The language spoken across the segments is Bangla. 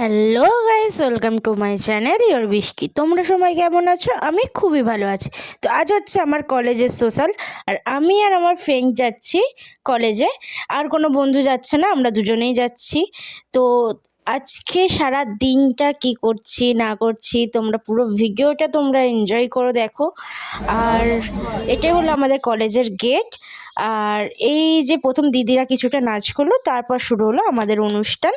Hello guys, welcome to my channel your বৃষ্টি। তোমরা সবাই কেমন আছো? আমি খুবই ভালো আছি। তো আজ হচ্ছে আমার কলেজের সোশ্যাল, আর আমি আর আমার ফ্রেন্ড যাচ্ছি কলেজে। আর কোনো বন্ধু যাচ্ছে না, আমরা দুজনেই যাচ্ছি। তো আজকে সারা দিনটা কি করছি না করছি তোমরা পুরো ভিডিওটা তোমরা এনজয় করো, দেখো। আর এটাই হলো আমাদের কলেজের গেট। আর এই যে প্রথম দিদিরা কিছুটা নাচ করলো, তারপর শুরু হলো আমাদের অনুষ্ঠান।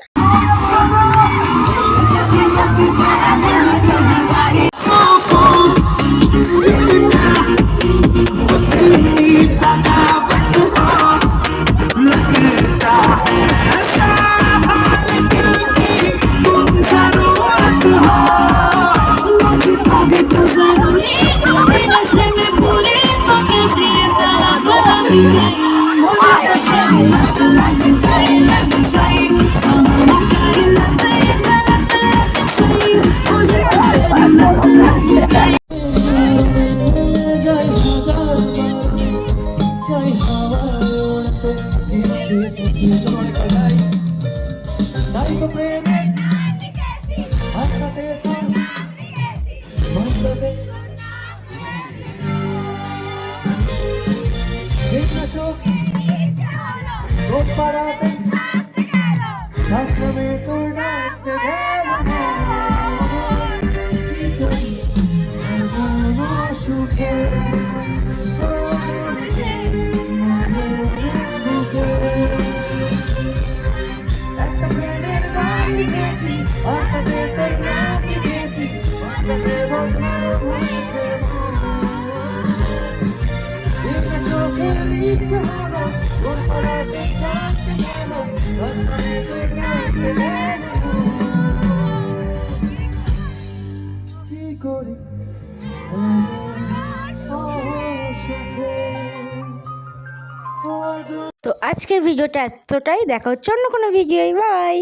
তো আজকের ভিডিওটা এতটাই, দেখা হচ্ছে অন্য কোনো ভিডিওই। বাই।